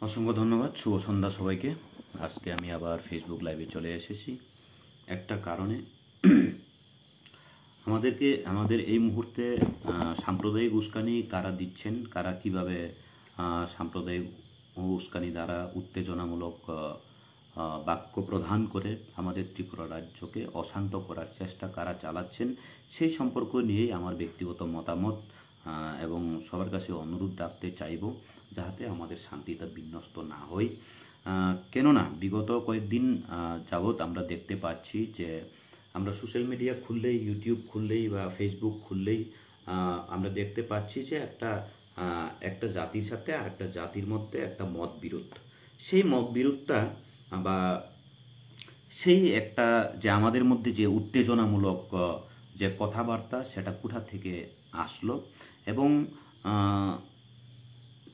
অসংখ্য ধন্যবাদ। শুভ সন্ধ্যা সবাইকে। আজকে আমি আবার ফেসবুক লাইভে চলে এসেছি একটা কারণে। আমাদের এই মুহূর্তে সাম্প্রদায়িক উস্কানি কারা দিচ্ছেন, কারা কিভাবে সাম্প্রদায়িক উস্কানি দ্বারা উত্তেজনামূলক বাক্য প্রদান করে আমাদের ত্রিপুরা রাজ্যকে অশান্ত করার চেষ্টা কারা চালাচ্ছেন, সেই সম্পর্ক নিয়েই আমার ব্যক্তিগত মতামত এবং সবার কাছে অনুরোধ রাখতে চাইব যাতে আমাদের শান্তিটা বিনষ্ট না হয়। কেননা বিগত কয়েকদিন যাবৎ আমরা দেখতে পাচ্ছি যে আমরা সোশ্যাল মিডিয়া খুললেই, ইউটিউব খুললেই বা ফেসবুক খুললেই আমরা দেখতে পাচ্ছি যে একটা জাতির সাথে আর একটা জাতির মধ্যে একটা মত বিরোধ। সেই মত বিরোধটা বা সেই একটা যে আমাদের মধ্যে যে উত্তেজনামূলক যে কথাবার্তা সেটা কোথা থেকে আসলো এবং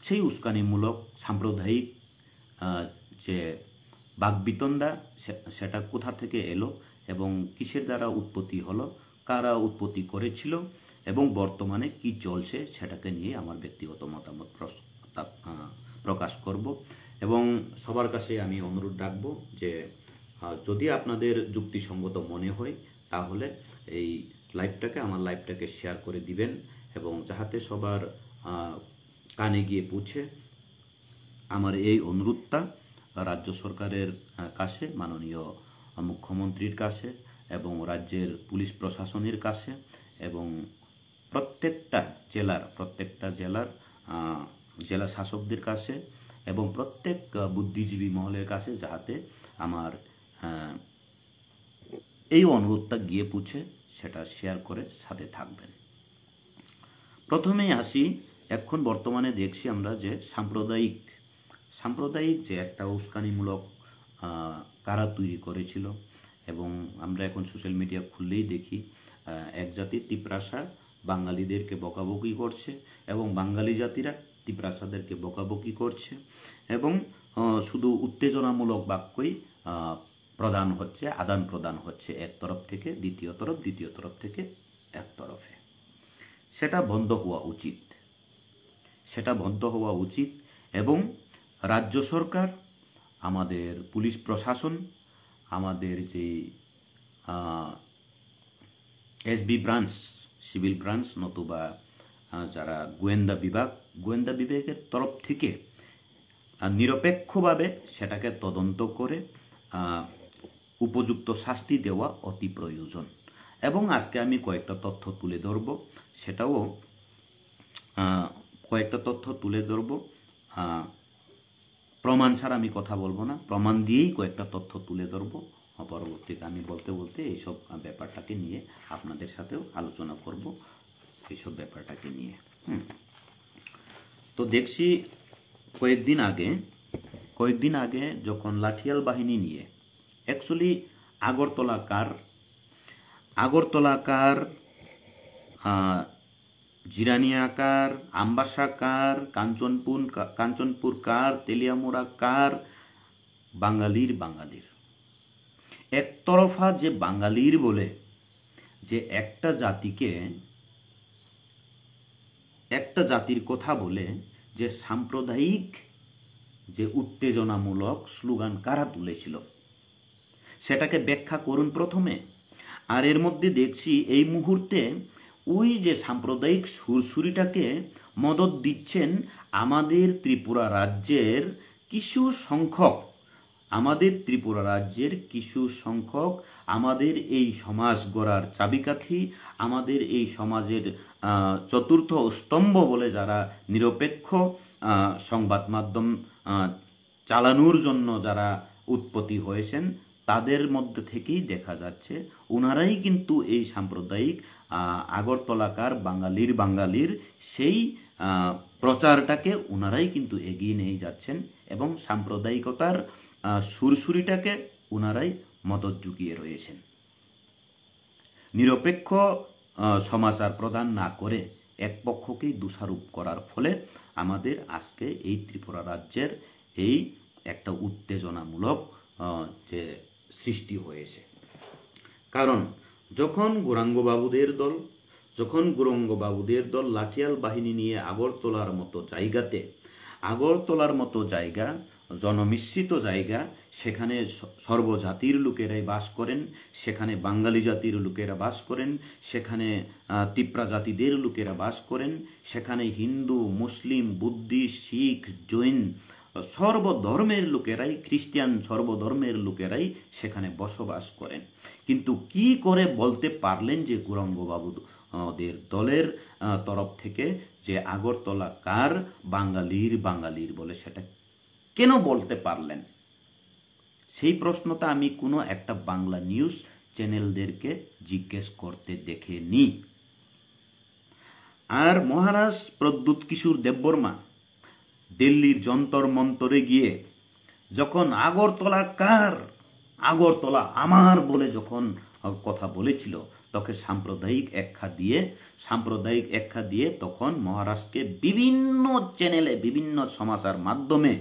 সেই উস্কানিমূলক সাম্প্রদায়িক যে বাকবিতণ্ডা সেটা কোথা থেকে এলো এবং কিসের দ্বারা উৎপত্তি হলো, কারা উৎপত্তি করেছিল এবং বর্তমানে কি চলছে সেটাকে নিয়ে আমার ব্যক্তিগত মতামত প্রকাশ করব। এবং সবার কাছে আমি অনুরোধ রাখবো যে যদি আপনাদের যুক্তিসঙ্গত মনে হয় তাহলে এই আমার লাইভটাকে শেয়ার করে দিবেন এবং যাহাতে সবার কানে গিয়ে পৌঁছে। আমার এই অনুরোধটা রাজ্য সরকারের কাছে, মাননীয় মুখ্যমন্ত্রীর কাছে এবং রাজ্যের পুলিশ প্রশাসনের কাছে এবং প্রত্যেকটা জেলার জেলা শাসকদের কাছে এবং প্রত্যেক বুদ্ধিজীবী মহলের কাছে যাহাতে আমার এই অনুরোধটা গিয়ে পৌঁছে, সেটা শেয়ার করে সাথে থাকবেন। প্রথমেই আসি, এখন বর্তমানে দেখছি আমরা যে সাম্প্রদায়িক যে একটা উস্কানিমূলক কারা তৈরি করেছিল এবং আমরা এখন সোশ্যাল মিডিয়া খুললেই দেখি এক জাতির তিপ্রাসা বাঙালিদেরকে বকাবকি করছে এবং বাঙালি জাতিরা তিপ্রাসাদেরকে বকাবকি করছে এবং শুধু উত্তেজনামূলক বাক্যই আদান প্রদান হচ্ছে এক তরফ থেকে দ্বিতীয় তরফ থেকে এক তরফে। সেটা বন্ধ হওয়া উচিত এবং রাজ্য সরকার, আমাদের পুলিশ প্রশাসন, আমাদের যে এসবি ব্রাঞ্চ, সিভিল ব্রাঞ্চ নতুবা যারা গোয়েন্দা বিভাগের তরফ থেকে নিরপেক্ষভাবে সেটাকে তদন্ত করে উপযুক্ত শাস্তি দেওয়া অতি প্রয়োজন। এবং আজকে আমি কয়েকটা তথ্য তুলে ধরব, প্রমাণ ছাড়া আমি কথা বলবো না, প্রমাণ দিয়েই কয়েকটা তথ্য তুলে ধরবো। পরবর্তীতে আমি বলতে এইসব ব্যাপারটাকে নিয়ে আপনাদের সাথেও আলোচনা করব এইসব ব্যাপারটাকে নিয়ে। তো দেখছি কয়েকদিন আগে যখন লাঠিয়াল বাহিনী নিয়ে অ্যাকচুয়ালি আগরতলাকার জিরানিয়াকার, আমবাসাকার, কাঞ্চনপুর কার, তেলিয়ামুড়া কার, বাঙালির একতরফা যে বাঙালির বলে যে একটা জাতির কথা বলে যে সাম্প্রদায়িক যে উত্তেজনামূলক স্লোগান কারা তুলেছিল সেটাকে ব্যাখ্যা করুন প্রথমে। আর এর মধ্যে দেখছি এই মুহূর্তে ওই যে সাম্প্রদায়িক সুরসুরিটাকে মদত দিচ্ছেন আমাদের ত্রিপুরা রাজ্যের কিছু সংখ্যক আমাদের এই সমাজ গড়ার চাবিকাঠি, আমাদের এই সমাজের চতুর্থ স্তম্ভ বলে যারা নিরপেক্ষ সংবাদ মাধ্যম চালানোর জন্য যারা উৎপত্তি হয়েছেন, তাদের মধ্যে থেকেই দেখা যাচ্ছে ওনারাই কিন্তু এই সাম্প্রদায়িক আগরতলাকার বাঙালির সেই প্রচারটাকে ওনারাই কিন্তু এগিয়ে নিয়ে যাচ্ছেন এবং সাম্প্রদায়িকতার সুরসুরিটাকে ওনারাই মদত জুগিয়ে রয়েছেন। নিরপেক্ষ সমাচার প্রদান না করে এক পক্ষকেই দোষারোপ করার ফলে আমাদের আজকে এই ত্রিপুরা রাজ্যের এই একটা উত্তেজনামূলক যে সৃষ্টি হয়েছে। কারণ যখন গৌরাঙ্গবাবুদের দল লাঠিয়াল বাহিনী নিয়ে আগরতলার মতো জায়গাতে আগরতলার মতো জায়গা, জনমিশ্রিত জায়গা, সেখানে সর্বজাতির লোকেরাই বাস করেন, সেখানে বাঙালি জাতির লোকেরা বাস করেন, সেখানে তিপ্রা জাতিদের লোকেরা বাস করেন, সেখানে হিন্দু, মুসলিম, বুদ্ধিস্ট, শিখ, জৈন সর্বধর্মের লোকেরাই, খ্রিস্টান সর্বধর্মের লোকেরাই সেখানে বসবাস করেন। কিন্তু কি করে বলতে পারলেন যে গৌরাঙ্গবাবুদের দলের তরফ থেকে যে আগরতলা কার, বাঙালির বলে, সেটা কেন বলতে পারলেন? সেই প্রশ্নটা আমি কোনো একটা বাংলা নিউজ চ্যানেলদেরকে জিজ্ঞেস করতে দেখেনি। আর মহারাজ প্রদ্যুৎ কিশোর দেববর্মা দিল্লির যন্তর মন্তরে গিয়ে যখন আগরতলা কার, আগরতলা আমার বলে যখন কথা বলেছিল, তখন সাম্প্রদায়িক একখা দিয়ে তখন মহারাজকে বিভিন্ন চ্যানেলে, বিভিন্ন সমাচার মাধ্যমে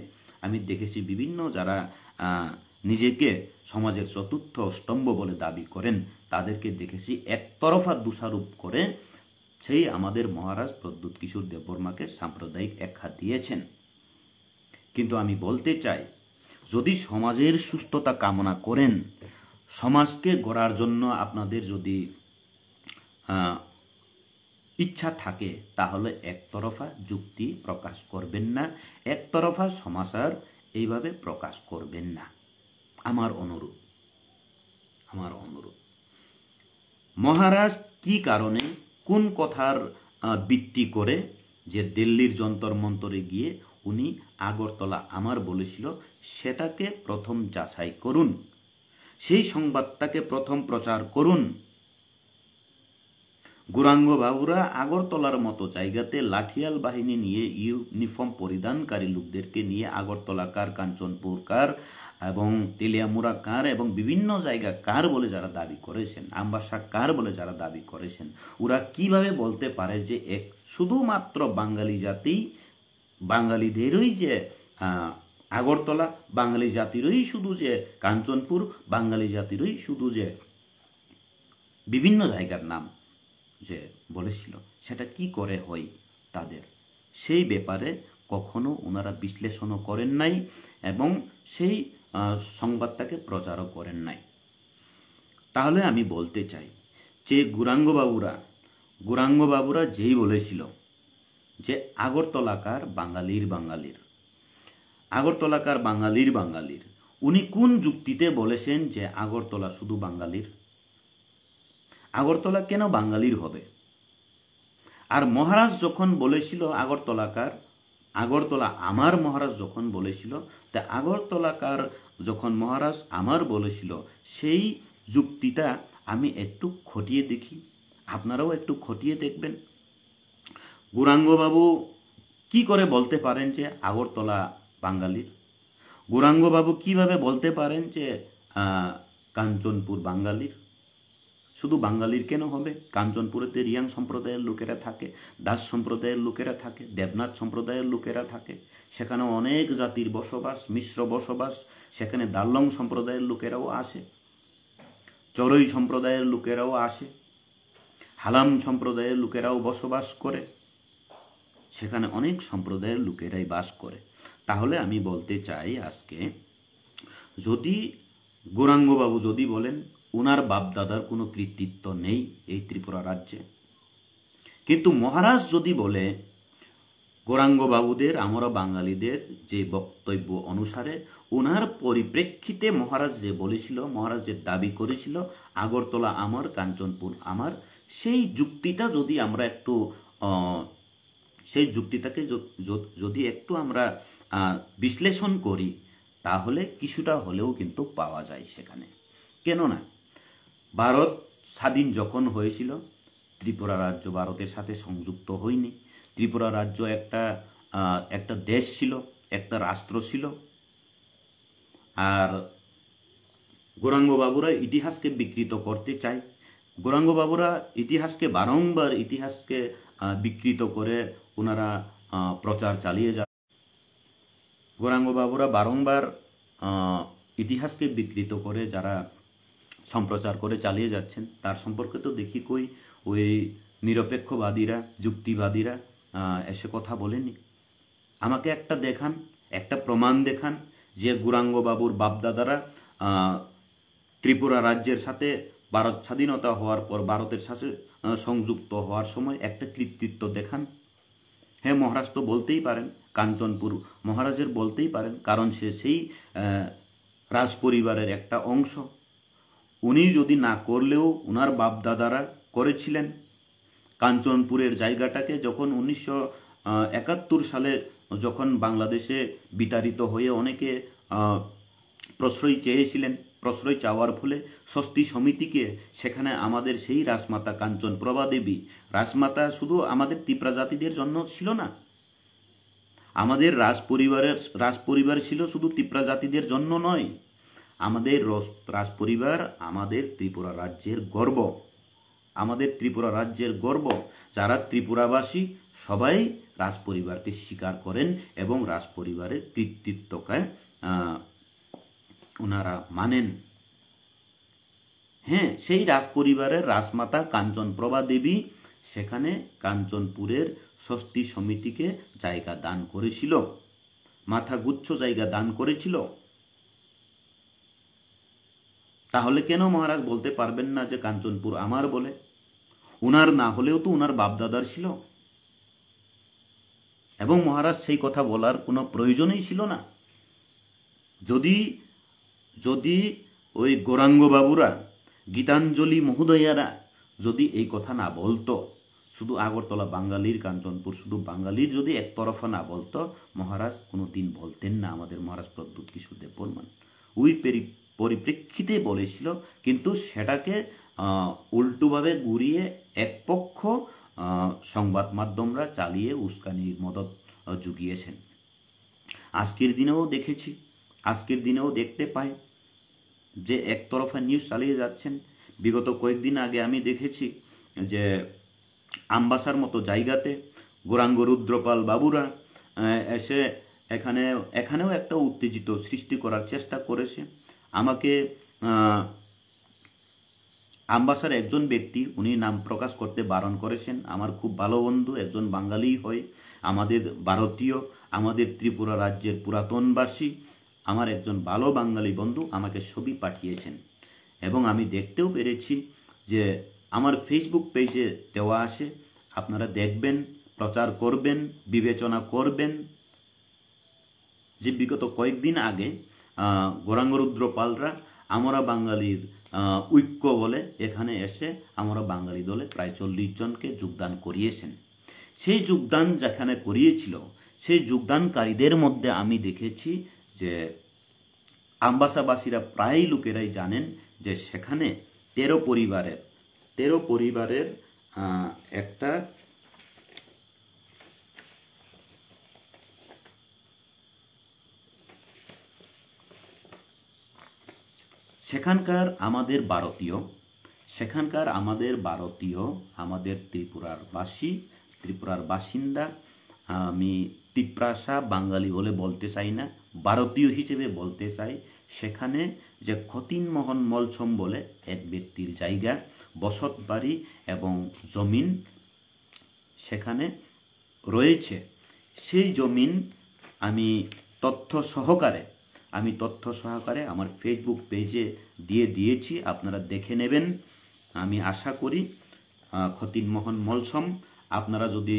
আমি দেখেছি, বিভিন্ন যারা নিজেকে সমাজের চতুর্থ স্তম্ভ বলে দাবি করেন তাদেরকে দেখেছি একতরফা দোষারোপ করে সেই আমাদের মহারাজ প্রদ্যুৎ কিশোর দেববর্মাকে সাম্প্রদায়িক একখা দিয়েছেন। কিন্তু আমি বলতে চাই, যদি সমাজের সুস্থতা কামনা করেন, সমাজকে গড়ার জন্য আপনাদের যদি ইচ্ছা থাকে, তাহলে একতরফা যুক্তি প্রকাশ করবেন না, একতরফা সমাচার এইভাবে প্রকাশ করবেন না। আমার অনুরোধ। মহারাজ কি কারণে, কোন কথার ভিত্তি করে যে দিল্লির যন্তর মন্তরে গিয়ে উনি আগরতলা আমার বলেছিল, সেটাকে প্রথম যাচাই করুন, সেই সংবাদটাকে প্রথম প্রচার করুন। গৌরাঙ্গ বাবুরা আগরতলার মতো জায়গাতে লাঠিয়াল বাহিনী নিয়ে, ইউনিফর্ম পরিধানকারী লোকদেরকে নিয়ে আগরতলা কার, কাঞ্চনপুর কার এবং তেলিয়ামুড়া কার এবং বিভিন্ন জায়গা কার বলে যারা দাবি করেছেন, আমবাসা কার বলে যারা দাবি করেছেন, ওরা কিভাবে বলতে পারে যে শুধুমাত্র বাঙালি জাতি, বাঙালিদেরই যে আগরতলা, বাঙালি জাতিরই শুধু যে কাঞ্চনপুর, বাঙালি জাতিরই শুধু যে বিভিন্ন জায়গার নাম যে বলেছিল, সেটা কি করে হয় তাদের, সেই ব্যাপারে কখনো ওনারা বিশ্লেষণও করেন নাই এবং সেই সংবাদটাকে প্রচারও করেন নাই। তাহলে আমি বলতে চাই যে গৌরাঙ্গবাবুরা যেই বলেছিল যে আগরতলাকার বাঙালির, উনি কোন যুক্তিতে বলেছেন যে আগরতলা শুধু বাঙালির? আগরতলা কেন বাঙালির হবে? আর মহারাজ যখন বলেছিল আগরতলা আমার, মহারাজ যখন বলেছিল, তা আগরতলাকার যখন মহারাজ আমার বলেছিল, সেই যুক্তিটা আমি একটু খতিয়ে দেখি, আপনারাও একটু খতিয়ে দেখবেন। গৌরাঙ্গবাবু কি করে বলতে পারেন যে আগরতলা বাঙালির? গৌরাঙ্গবাবু কিভাবে বলতে পারেন যে কাঞ্চনপুর বাঙালির? শুধু বাঙালির কেন হবে? কাঞ্চনপুরেতে রিয়াং সম্প্রদায়ের লোকেরা থাকে, দাস সম্প্রদায়ের লোকেরা থাকে, দেবনাথ সম্প্রদায়ের লোকেরা থাকে, সেখানে অনেক জাতির বসবাস, মিশ্র বসবাস, সেখানে দাল্লং সম্প্রদায়ের লোকেরাও আসে, চড়ই সম্প্রদায়ের লোকেরাও আসে, হালাম সম্প্রদায়ের লোকেরাও বসবাস করে, সেখানে অনেক সম্প্রদায়ের লোকেরাই বাস করে। তাহলে আমি বলতে চাই আজকে, যদি গৌরাঙ্গবাবু যদি বলেন ওনার বাপদাদার কোনো কৃতিত্ব নেই এই ত্রিপুরা রাজ্যে, কিন্তু মহারাজ যদি বলে গৌরাঙ্গবাবুদের, আমরা বাঙালিদের যে বক্তব্য অনুসারে ওনার পরিপ্রেক্ষিতে মহারাজ যে বলেছিল, মহারাজ যে দাবি করেছিল আগরতলা আমার, কাঞ্চনপুর আমার, সেই যুক্তিটা যদি আমরা একটু সেই যুক্তিটাকে যদি একটু আমরা বিশ্লেষণ করি, তাহলে কিছুটা হলেও কিন্তু পাওয়া যায় সেখানে। কেননা ভারত স্বাধীন যখন হয়েছিল, ত্রিপুরা রাজ্য ভারতের সাথে সংযুক্ত হয়নি। ত্রিপুরা রাজ্য একটা দেশ ছিল, একটা রাষ্ট্র ছিল। আর গৌরাঙ্গবাবুরা ইতিহাসকে বিকৃত করতে চায়। গৌরাঙ্গবাবুরা ইতিহাসকে বারংবার বিকৃত করে ওনারা প্রচার চালিয়ে যায়। গৌরাঙ্গবাবুরা বারংবার ইতিহাসকে বিকৃত করে যারা সম্প্রচার করে চালিয়ে যাচ্ছেন, তার সম্পর্কে তো দেখি ওই নিরপেক্ষবাদীরা, যুক্তিবাদীরা এসে কথা বলেনি। আমাকে একটা দেখান, একটা প্রমাণ দেখান যে গৌরাঙ্গ বাবুর বাপদাদারা ত্রিপুরা রাজ্যের সাথে ভারত স্বাধীনতা হওয়ার পর ভারতের সাথে সংযুক্ত হওয়ার সময় একটা কৃতিত্ব দেখান। হ্যাঁ, মহারাজ তো বলতেই পারেন, কাঞ্চনপুর মহারাজের বলতেই পারেন, কারণ সে সেই রাজ পরিবারের একটা অংশ। উনি যদি না করলেও ওনার বাপদাদারা করেছিলেন। কাঞ্চনপুরের জায়গাটাকে যখন 1971 সালে যখন বাংলাদেশে বিতাড়িত হয়ে অনেকে প্রশ্রয় চেয়েছিলেন, প্রশ্রয় চাওয়ার ফলে স্বস্তি সমিতিকে সেখানে আমাদের সেই রাজমাতা কাঞ্চন প্রভা দেবী, রাজমাতা শুধু আমাদের ত্রিপুরা জাতিদের জন্য ছিল না, আমাদের রাজপরিবার ছিল শুধু ত্রিপুরা জাতিদের জন্য নয়, আমাদের রাজপরিবার আমাদের ত্রিপুরা রাজ্যের গর্ব, আমাদের ত্রিপুরা রাজ্যের গর্ব। যারা ত্রিপুরাবাসী সবাই রাজপরিবারকে স্বীকার করেন এবং রাজপরিবারের কৃতিত্বকে ওনারা মানেন। হ্যাঁ, সেই রাজপরিবারের রাজমাতা কাঞ্চন প্রভা দেবী সেখানে কাঞ্চনপুরের স্বস্তি সমিতিকে জায়গা দান করেছিল, মাথাগুচ্ছ জায়গা দান করেছিল। তাহলে কেন মহারাজ বলতে পারবেন না যে কাঞ্চনপুর আমার বলে? উনার না হলেও তো উনার বাপদাদার ছিল, এবং মহারাজ সেই কথা বলার কোনো প্রয়োজনই ছিল না। যদি ওই গৌরাঙ্গ বাবুরা, গীতাঞ্জলি মহোদয়ারা যদি এই কথা না বলতো, শুধু আগরতলা বাঙালির, কাঞ্চনপুর শুধু বাঙালির যদি একতরফা না বলতো, মহারাজ কোনোদিন বলতেন না আমাদের মহারাজ প্রদ্যুৎ কিশোর দেববর্মন। ওই পরিপ্রেক্ষিতে বলেছিল, কিন্তু সেটাকে উল্টোভাবে ঘুরিয়ে এক পক্ষ সংবাদ মাধ্যমরা চালিয়ে উস্কানির মদত জুগিয়েছেন। আজকের দিনেও দেখেছি, আজকের দিনেও দেখতে পাই যে একতরফা নিউজ চালিয়ে যাচ্ছেন। বিগত কয়েকদিন আগে আমি দেখেছি যে আমবাসার মতো জায়গাতে গৌরাঙ্গ রুদ্রপাল বাবুরা এসে এখানেও একটা উত্তেজিত সৃষ্টি করার চেষ্টা করেছে। আমাকে আমবাসার একজন ব্যক্তি, উনি নাম প্রকাশ করতে বারণ করেছেন, আমার খুব ভালো বন্ধু, একজন বাঙালি হয়, আমাদের ভারতীয়, আমাদের ত্রিপুরা রাজ্যের পুরাতনবাসী, আমার একজন ভালো বাঙালি বন্ধু আমাকে ছবি পাঠিয়েছেন, এবং আমি দেখতেও পেরেছি যে আমার ফেসবুক পেজে দেওয়া আছে। আপনারা দেখবেন, প্রচার করবেন, বিবেচনা করবেন যে বিগত কয়েকদিন আগে গৌরাঙ্গ রুদ্রপালরা আমরা বাঙালির ঐক্য বলে এখানে এসে আমরা বাঙালি দলে প্রায় 40 জনকে যোগদান করিয়েছেন। সেই যোগদান যেখানে করিয়েছিল, সেই যোগদানকারীদের মধ্যে আমি দেখেছি যে আমবাসাবাসীরা প্রায় লোকেরাই জানেন যে সেখানে 13 পরিবারের একটা সেখানকার আমাদের ভারতীয়, আমাদের ত্রিপুরার বাসিন্দা, আমি তিপ্রাসা বাঙালি বলে বলতে চাই না, ভারতীয় হিসেবে বলতে চাই। সেখানে যে খতিনমোহন মলছম বলে এক ব্যক্তির জায়গা, বসত বাড়ি এবং জমিন সেখানে রয়েছে, সেই জমিন আমি তথ্য সহকারে আমার ফেসবুক পেজে দিয়েছি, আপনারা দেখে নেবেন। আমি আশা করি খতিনমোহন মলছম, আপনারা যদি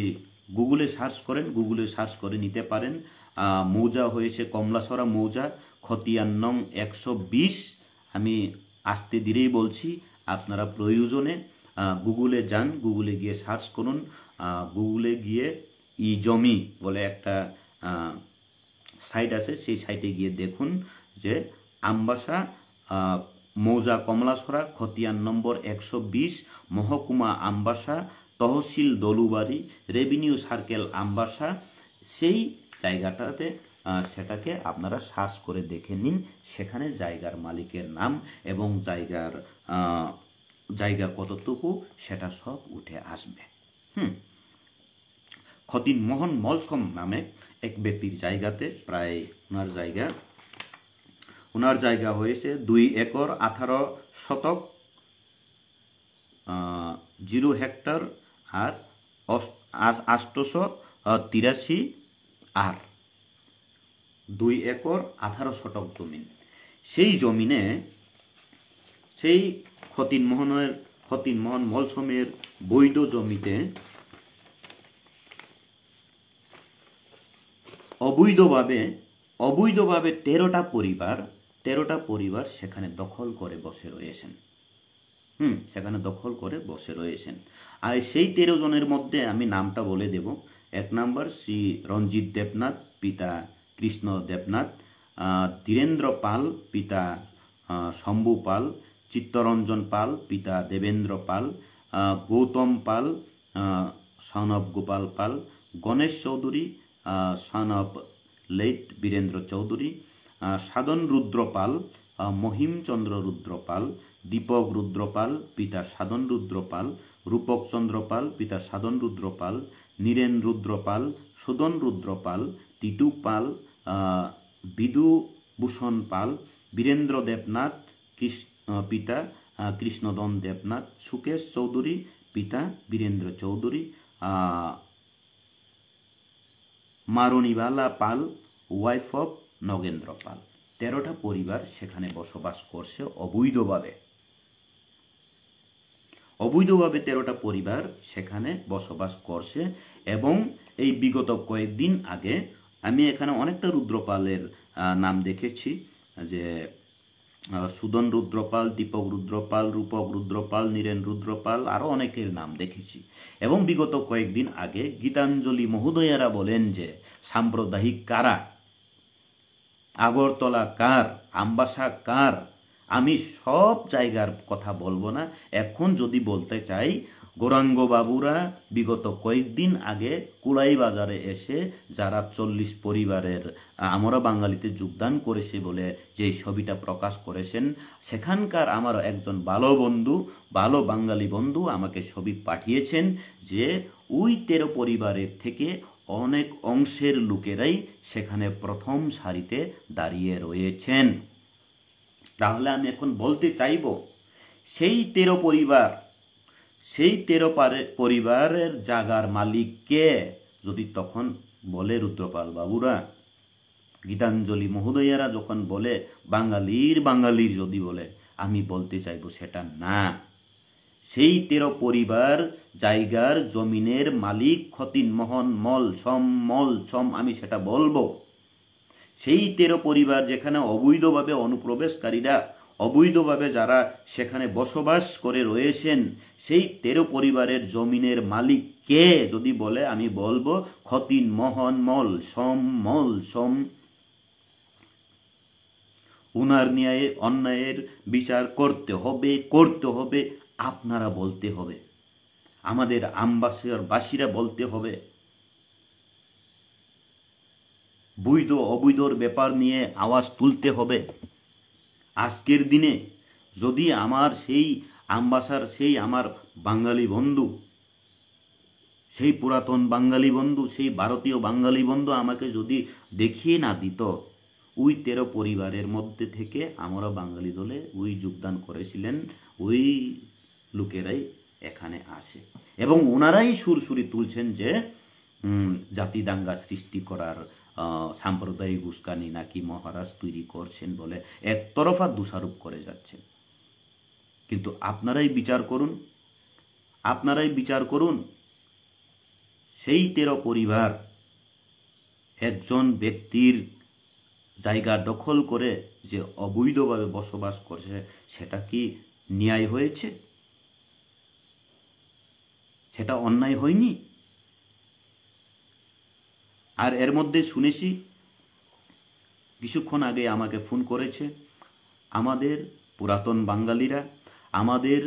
গুগলে সার্চ করে নিতে পারেন। মৌজা হয়েছে কমলাসরা মৌজা, খতিয়ান নং 120। আমি আস্তে ধীরেই বলছি, আপনারা প্রয়োজনে গুগলে যান, গুগলে গিয়ে সার্চ করুন, গুগলে গিয়ে ই জমি বলে একটা সাইট আছে, সেই সাইটে গিয়ে দেখুন যে আমবাসা মৌজা কমলাসরা, খতিয়ান নম্বর 120, মহকুমা আমবাসা, তহসিল দলুবাড়ি, রেভিনিউ সার্কেল আমবাসা। সেই জায়গাটাতে সেটাকে আপনারা সার্চ করে দেখে নিন, সেখানে জায়গার মালিকের নাম এবং জায়গা কতটুকু সেটা সব উঠে আসবে। খতিনমোহন মলছম নামে এক ব্যক্তির জায়গাতে প্রায় ওনার জায়গা হয়েছে 2 একর 18 শতক 0 হেক্টর আর 883 আর 2 একর 18 শতক জমিন। সেই জমিনে সেই ফতিনমোহন মলসমের বৈধ জমিতে অবৈধভাবে 13টা পরিবার সেখানে দখল করে বসে রয়েছেন। সেখানে দখল করে বসে রয়েছেন। আর সেই 13 জনের মধ্যে আমি নামটা বলে দেব। 1 নম্বর শ্রী রঞ্জিত দেবনাথ, পিতা কৃষ্ণ দেবনাথ, ধীরেন্দ্র পাল, পিতা শম্ভু পাল, চিত্তরঞ্জন পাল, পিতা Debendra Pal, Gautam Pal, son of Gopal Pal, Ganesh Chowdhury, son of late Birendra Chowdhury, Sadhan Rudra Pal, Mahimchandra Rudra Pal, Dipak Rudra Pal, পিতা সাধন রুদ্র পাল, রূপক চন্দ্র পাল, পিতা সাধন রুদ্র পাল, নীরেন রুদ্র পাল, সুদন রুদ্র পাল, টিটু পাল, বিদুভূষণ পাল, বীরেন্দ্র দেবনাথ, পিতা কৃষ্ণদন দেবনাথ, সুকেশ চৌধুরী, পিতা বীরেন্দ্র চৌধুরী, মারণীবালা পাল, ওয়াইফ অফ নগেন্দ্র পাল। 13টা পরিবার সেখানে বসবাস করছে অবৈধভাবে। 13টা পরিবার সেখানে বসবাস করছে। এবং এই বিগত কয়েকদিন আগে আমি এখানে অনেকটা রুদ্রপালের নাম দেখেছি, যে সুদন রুদ্রপাল, দীপক রুদ্রপাল, রূপক রুদ্রপাল, নীরেন রুদ্রপাল, আরো অনেকের নাম দেখেছি। এবং বিগত কয়েকদিন আগে গীতাঞ্জলি মহোদয়ারা বলেন যে সাম্প্রদায়িক কারা, আগরতলা কার, আমবাসা কার, আমি সব জায়গার কথা বলবো না। এখন যদি বলতে চাই, গৌরাঙ্গ বাবুরা বিগত কয়েকদিন আগে কুলাই বাজারে এসে যারা 40 পরিবারের আমরা বাঙালিতে যোগদান করেছে বলে যে ছবিটা প্রকাশ করেছেন, সেখানকার আমার একজন ভালো বাঙালি বন্ধু আমাকে ছবি পাঠিয়েছেন যে ওই 13 পরিবারের থেকে অনেক অংশের লোকেরাই সেখানে প্রথম সারিতে দাঁড়িয়ে রয়েছেন। তাহলে আমি এখন বলতে চাইব, সেই 13 পরিবারের জায়গার মালিক কে? যদি তখন বলে রুদ্রপাল বাবুরা, গীতাঞ্জলি মহোদয়ারা যখন বলে বাঙালির যদি বলে, আমি বলতে চাইব সেটা না। সেই 13 পরিবার জায়গার জমিনের মালিক ফতিনমোহন মলসম, আমি সেটা বলবো। সেই 13 পরিবার যেখানে অবৈধভাবে অনুপ্রবেশকারীরা, অবৈধভাবে যারা সেখানে বসবাস করে রয়েছেন, সেই 13 পরিবারের জমিনের মালিক কে যদি বলে, আমি বলবো ফতিনমোহন মলসম। উনার ন্যায় অন্যায়ের বিচার করতে হবে, আপনারা বলতে হবে, আমাদের আমবাসীরা বলতে হবে। বৈধ অবৈধর ব্যাপার নিয়ে আওয়াজ তুলতে হবে। আজকের দিনে যদি আমার সেই আমবাসার সেই আমার বাঙালি বন্ধু, সেই পুরাতন বাঙালি বন্ধু, সেই ভারতীয় বাঙালি বন্ধু আমাকে যদি দেখিয়ে না দিত, ওই 13 পরিবারের মধ্যে থেকে আমরা বাঙালি দলে ওই যোগদান করেছিলেন ওই লোকেরাই এখানে আসে। এবং ওনারাই সুরসুরি তুলছেন যে জাতি দাঙ্গা সৃষ্টি করার, সাম্প্রদায়িক উস্কানি নাকি মহারাজ তৈরি করছেন বলে একতরফা দোষারোপ করে যাচ্ছেন। কিন্তু আপনারাই বিচার করুন, সেই 13 পরিবার একজন ব্যক্তির জায়গা দখল করে যে অবৈধভাবে বসবাস করছে, সেটা কি ন্যায় হয়েছে? সেটা অন্যায় হয়নি? আর এর মধ্যে শুনেছি, কিছুক্ষণ আগে আমাকে ফোন করেছে আমাদের পুরাতন বাঙালিরা, আমাদের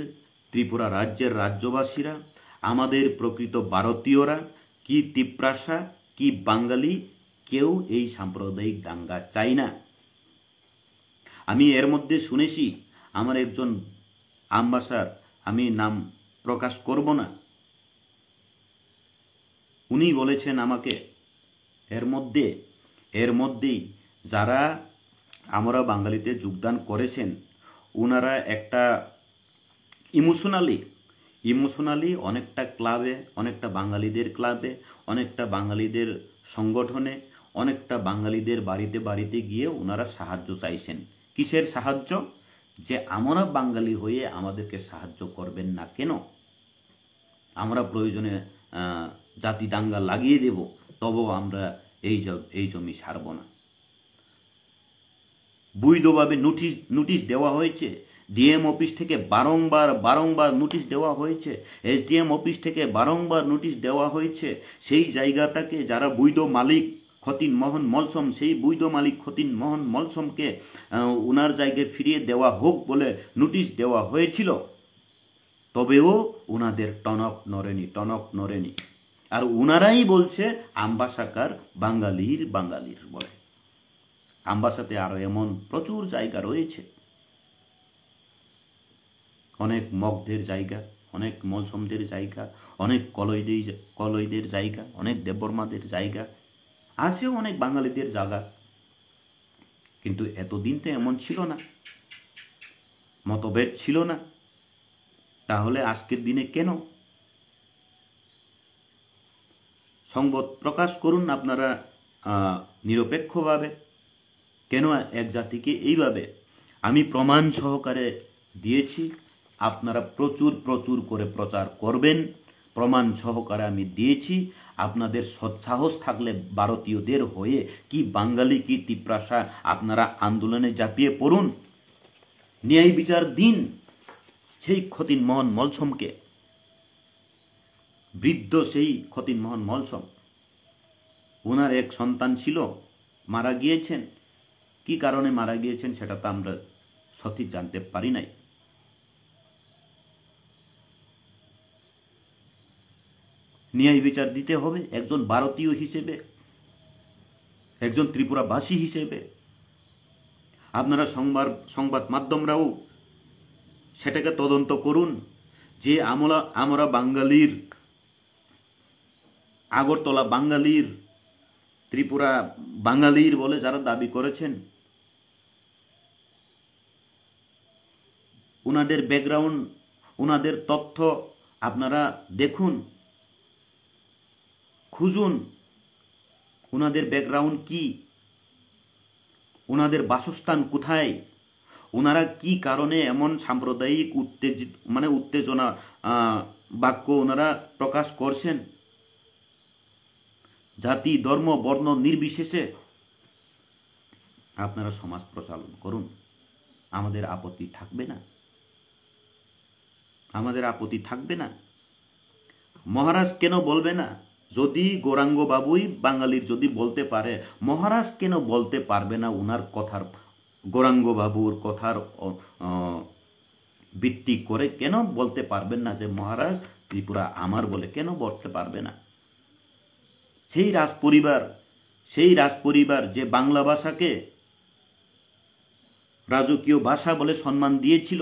ত্রিপুরা রাজ্যের রাজ্যবাসীরা, আমাদের প্রকৃত ভারতীয়রা, কি তিপ্রাসা কি বাঙালি, কেউ এই সাম্প্রদায়িক দাঙ্গা চাই না। আমি এর মধ্যে শুনেছি আমার একজন আমবাসার, আমি নাম প্রকাশ করব না, উনি বলেছেন আমাকে, এর মধ্যেই যারা আমরা বাঙালিতে যোগদান করেছেন, ওনারা একটা ইমোশনালি অনেকটা ক্লাবে, অনেকটা বাঙালিদের ক্লাবে, অনেকটা বাঙালিদের সংগঠনে, অনেকটা বাঙালিদের বাড়িতে বাড়িতে গিয়ে ওনারা সাহায্য চাইছেন। কিসের সাহায্য? যে আমরা বাঙালি হয়ে আমাদেরকে সাহায্য করবেন না কেন? আমরা প্রয়োজনে জাতি দাঙ্গা লাগিয়ে দেব, তবুও আমরা এই জমি ছাড়ব না। বৈধভাবে নোটিশ দেওয়া হয়েছে। ডিএম অফিস থেকে বারংবার নোটিশ দেওয়া হয়েছে। এসডিএম অফিস থেকে বারংবার নোটিশ দেওয়া হয়েছে। সেই জায়গাটাকে যারা বৈধ মালিক খতিন মোহন মলসম, সেই বৈধ মালিক খতিন মোহন মলসমকে ওনার জায়গায় ফিরিয়ে দেওয়া হোক বলে নোটিশ দেওয়া হয়েছিল। তবেও ওনাদের টনক নড়েনি। আর ওনারাই বলছে আম্বাসাকার বাঙালির বলে। আম্বাসাতে আরো এমন প্রচুর জায়গা রয়েছে, অনেক মগদের জায়গা, অনেক মলসমদের জায়গা, অনেক কলইদের জায়গা, অনেক দেববর্মাদের জায়গা আছে, অনেক বাঙালিদের জায়গা। কিন্তু এতদিন তো এমন ছিল না, মতভেদ ছিল না। তাহলে আজকের দিনে কেন? সংবাদ প্রকাশ করুন আপনারা নিরপেক্ষভাবে। কেন এক জাতিকে এইভাবে? আমি প্রমাণ সহকারে দিয়েছি, আপনারা প্রচুর করে প্রচার করবেন। প্রমাণ সহকারে আমি দিয়েছি। আপনাদের সৎসাহস থাকলে ভারতীয়দের হয়ে কি বাঙালি কি তিপ্রাসা আপনারা আন্দোলনে ঝাঁপিয়ে পড়ুন, ন্যায় বিচার দিন সেই খতিন মোহন মলসমকে। বৃদ্ধ সেই খতিন মোহন মলসম, ওনার এক সন্তান ছিল, মারা গিয়েছেন। কি কারণে মারা গিয়েছেন সেটা তো আমরা সঠিক জানতে পারি নাই। ন্যায় বিচার দিতে হবে একজন ভারতীয় হিসেবে, একজন ত্রিপুরাবাসী হিসেবে। আপনারা সংবাদ মাধ্যমরাও সেটাকে তদন্ত করুন যে আমরা বাঙালির, আগরতলা বাঙালির, ত্রিপুরা বাঙালির বলে যারা দাবি করেছেন, ওনাদের ব্যাকগ্রাউন্ড, ওনাদের তথ্য আপনারা দেখুন, খুঁজুন ওনাদের ব্যাকগ্রাউন্ড কি, ওনাদের বাসস্থান কোথায়, ওনারা কি কারণে এমন সাম্প্রদায়িক উত্তেজনা বাক্য ওনারা প্রকাশ করছেন। জাতি ধর্ম বর্ণ নির্বিশেষে আপনারা সমাজ প্রচালন করুন। আমাদের আপত্তি থাকবে না, আমাদের আপত্তি থাকবে না। মহারাজ কেন বলবে না? যদি গৌরাঙ্গ বাবুই বাঙালির যদি বলতে পারে, মহারাজ কেন বলতে পারবে না? ওনার কথার, গৌরাঙ্গ বাবুর কথার ভিত্তি করে কেন বলতে পারবেন না যে মহারাজ ত্রিপুরা আমার বলে? কেন বলতে পারবে না? সেই রাজপরিবার যে বাংলা ভাষাকে রাজকীয় ভাষা বলে সম্মান দিয়েছিল,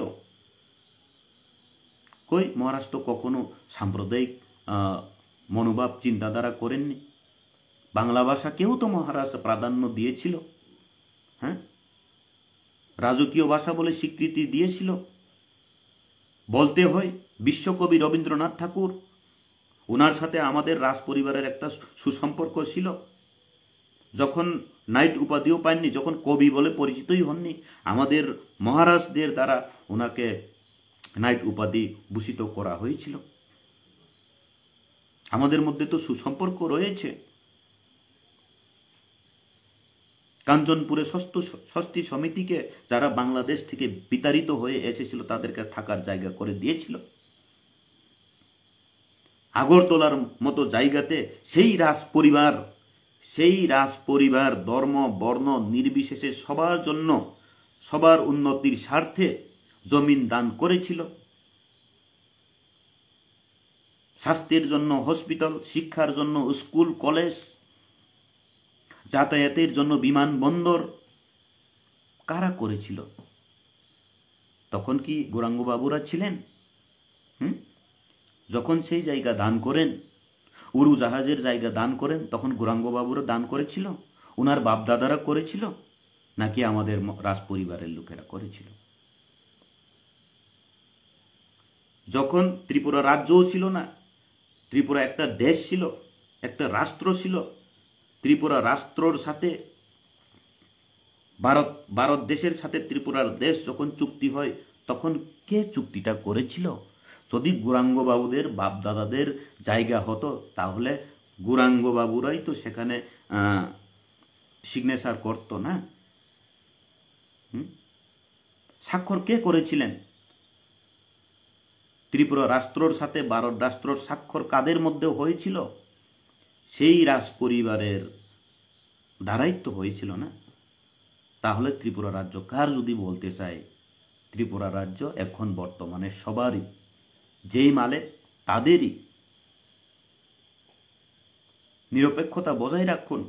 কই মহারাজ তো কখনো সাম্প্রদায়িক মনোভাব চিন্তাধারা করেননি। বাংলা ভাষাকেও তো মহারাজ প্রাধান্য দিয়েছিল, হ্যাঁ, রাজকীয় ভাষা বলে স্বীকৃতি দিয়েছিল। বলতে হয় বিশ্বকবি রবীন্দ্রনাথ ঠাকুর, ওনার সাথে আমাদের রাজ পরিবারের একটা সুসম্পর্ক ছিল। যখন নাইট উপাধিও পাননি, যখন কবি বলে পরিচিতই হননি, আমাদের মহারাজদের দ্বারা ওনাকে নাইট উপাধি ভূষিত করা হয়েছিল। আমাদের মধ্যে তো সুসম্পর্ক রয়েছে। কাঞ্চনপুরে ষষ্ঠী সমিতিকে যারা বাংলাদেশ থেকে বিতাড়িত হয়ে এসেছিল তাদেরকে থাকার জায়গা করে দিয়েছিল। আগরতলার মতো জায়গাতে সেই রাজপরিবার ধর্ম বর্ণ নির্বিশেষে সবার জন্য, সবার উন্নতির স্বার্থে জমিন দান করেছিল। স্বাস্থ্যের জন্য হসপিটাল, শিক্ষার জন্য স্কুল কলেজ, যাতায়াতের জন্য বিমানবন্দর কারা করেছিল? তখন কি গৌরাঙ্গ বাবুরা ছিলেন? যখন সেই জায়গা দান করেন, উড়োজাহাজের জায়গা দান করেন, তখন গৌরাঙ্গ বাবুরা দান করেছিল? ওনার বাপদাদারা করেছিল নাকি আমাদের রাজপরিবারের লোকেরা করেছিল? যখন ত্রিপুরা রাজ্যও ছিল না, ত্রিপুরা একটা দেশ ছিল, একটা রাষ্ট্র ছিল, ত্রিপুরা রাষ্ট্রর সাথে ভারত দেশের সাথে ত্রিপুরার দেশ যখন চুক্তি হয় তখন কে চুক্তিটা করেছিল? যদি গৌরাঙ্গ বাবুদের বাপদাদাদের জায়গা হতো তাহলে গৌরাঙ্গ বাবুরাই তো সেখানে সিগনেচার করতো না। স্বাক্ষর কে করেছিলেন? ত্রিপুরা রাষ্ট্রর সাথে ভারত রাষ্ট্রর স্বাক্ষর কাদের মধ্যে হয়েছিল? সেই রাজ পরিবারের দ্বারাই তো হয়েছিল না। তাহলে ত্রিপুরা রাজ্য কার যদি বলতে চাই, ত্রিপুরা রাজ্য এখন বর্তমানে সবারই, যেই মালিক তাদেরই। নিরপেক্ষতা বজায় রাখুন।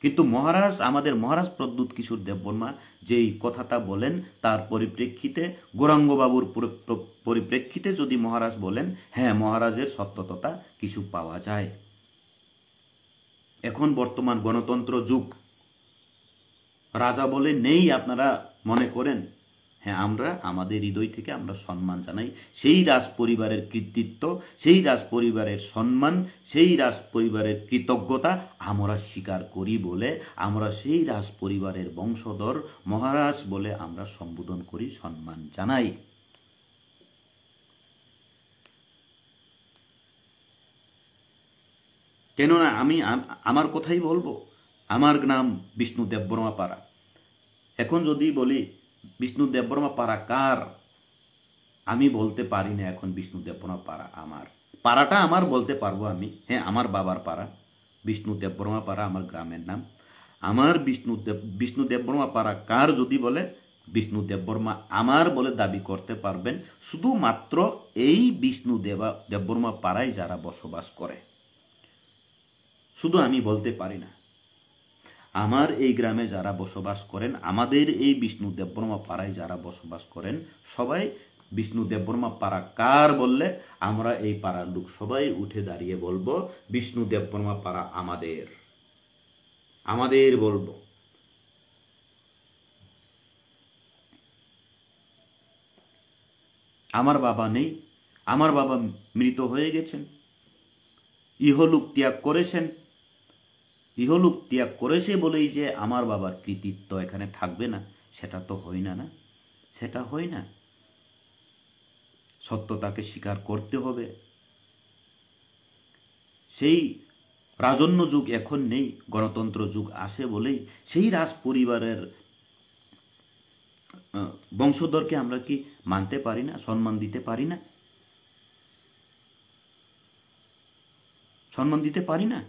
কিন্তু আমাদের মহারাজ প্রদ্যুৎ কিশোর দেববর্মা যেই কথাটা বলেন তার পরিপ্রেক্ষিতে, গৌরাঙ্গবাবুর পরিপ্রেক্ষিতে যদি মহারাজ বলেন, হ্যাঁ মহারাজের সত্যতা কিছু পাওয়া যায়। এখন বর্তমান গণতন্ত্র যুগ, রাজা বলে নেই আপনারা মনে করেন, হ্যাঁ আমরা আমাদের হৃদয় থেকে আমরা সম্মান জানাই সেই রাজ পরিবারের কৃতিত্ব, সেই রাজ পরিবারের সম্মান, সেই রাজ পরিবারের কৃতজ্ঞতা আমরা স্বীকার করি বলে আমরা সেই রাজ পরিবারের বংশধর মহারাজ বলে আমরা সম্বোধন করি, সম্মান জানাই। কেননা আমি আমার কথাই বলবো, আমার নাম বিষ্ণু দেববর্মা পাড়া। এখন যদি বলি বিষ্ণু দেববর্মা পাড়া কার, আমি বলতে পারি না এখন বিষ্ণু দেববর্মা পাড়া আমার। পাড়াটা আমার বলতে পারবো আমি, হ্যাঁ আমার বাবার পাড়া বিষ্ণু দেববর্মা পাড়া আমার গ্রামের নাম। আমার বিষ্ণু দেববর্মা পাড়া কার যদি বলে, বিষ্ণু দেববর্মা আমার বলে দাবি করতে পারবেন শুধুমাত্র এই বিষ্ণু দেববর্মা পাড়ায় যারা বসবাস করে। শুধু আমি বলতে পারি না, আমার এই গ্রামে যারা বসবাস করেন, আমাদের এই বিষ্ণু দেববর্মা পাড়ায় যারা বসবাস করেন, সবাই বিষ্ণু দেববর্মা পাড়া কার বললে আমরা এই পাড়ার লোক সবাই উঠে দাঁড়িয়ে বলবো বিষ্ণু দেববর্মা পাড়া আমাদের, আমাদের বলবো। আমার বাবা নেই, আমার বাবা মৃত হয়ে গেছেন, ইহলোক ত্যাগ করেছেন। ইহলোক ত্যাগ করেছে বলেই যে আমার বাবার কৃতিত্ব এখানে থাকবে না, সেটা তো হয় না, সেটা হয় না। সত্যতাকে স্বীকার করতে হবে। সেই রাজন্য যুগ এখন নেই, গণতন্ত্র যুগ আসে বলেই সেই রাজ পরিবারের বংশধরকে আমরা কি মানতে পারি না, সম্মান দিতে পারি না, সম্মান দিতে পারি না?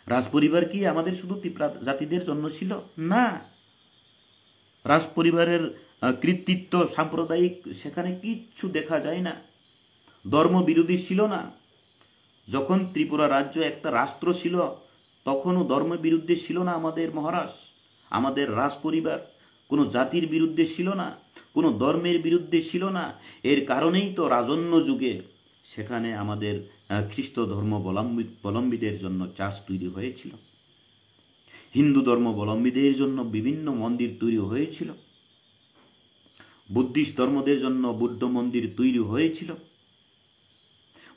রাজপরিবার কি আমাদের শুধু তিপ্রা জাতিদের জন্য ছিল? না, রাজপরিবারের কৃতিত্ব সাম্প্রদায়িক সেখানে কিচ্ছু দেখা যায় না। ধর্ম বিরোধী ছিল না। যখন ত্রিপুরা রাজ্য একটা রাষ্ট্র ছিল তখনও ধর্ম বিরুদ্ধে ছিল না আমাদের মহারাজ, আমাদের রাজপরিবার কোনো জাতির বিরুদ্ধে ছিল না, কোনো ধর্মের বিরুদ্ধে ছিল না। এর কারণেই তো রাজন্য যুগে সেখানে আমাদের খ্রিস্ট ধর্মাবলম্বীদের জন্য চার্চ তৈরি হয়েছিল, হিন্দু ধর্মাবলম্বীদের জন্য বিভিন্ন মন্দির তৈরি হয়েছিল, বুদ্ধিস্ট ধর্মদের জন্য বুদ্ধ মন্দির তৈরি হয়েছিল,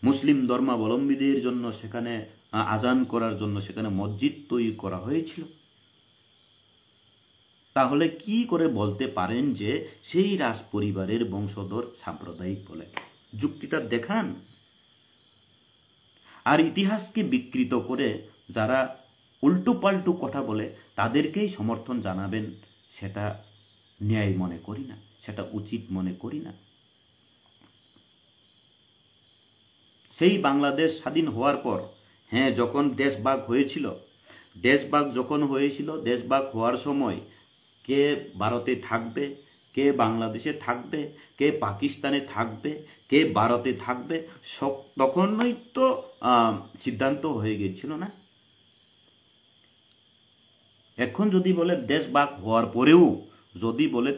মুসলিম ধর্মাবলম্বীদের জন্য সেখানে আজান করার জন্য সেখানে মসজিদ তৈরি করা হয়েছিল। তাহলে কি করে বলতে পারেন যে সেই রাজ পরিবারের বংশধর সাম্প্রদায়িক বলে? যুক্তিটা দেখান। আর ইতিহাসকে বিকৃত করে যারা উল্টো পাল্টু কথা বলে তাদেরকেই সমর্থন জানাবেন, সেটা ন্যায় মনে করি না, সেটা উচিত মনে করি না। সেই বাংলাদেশ স্বাধীন হওয়ার পর, হ্যাঁ যখন দেশভাগ হয়েছিল, দেশভাগ হওয়ার সময় কে ভারতে থাকবে, কে বাংলাদেশে থাকবে, কে পাকিস্তানে থাকবে, কে ভারতে থাকবে, তখনই তো সিদ্ধান্ত হয়ে গেছিল না। এখন যদি বলে দেশভাগ হওয়ার পরেও যদি বলে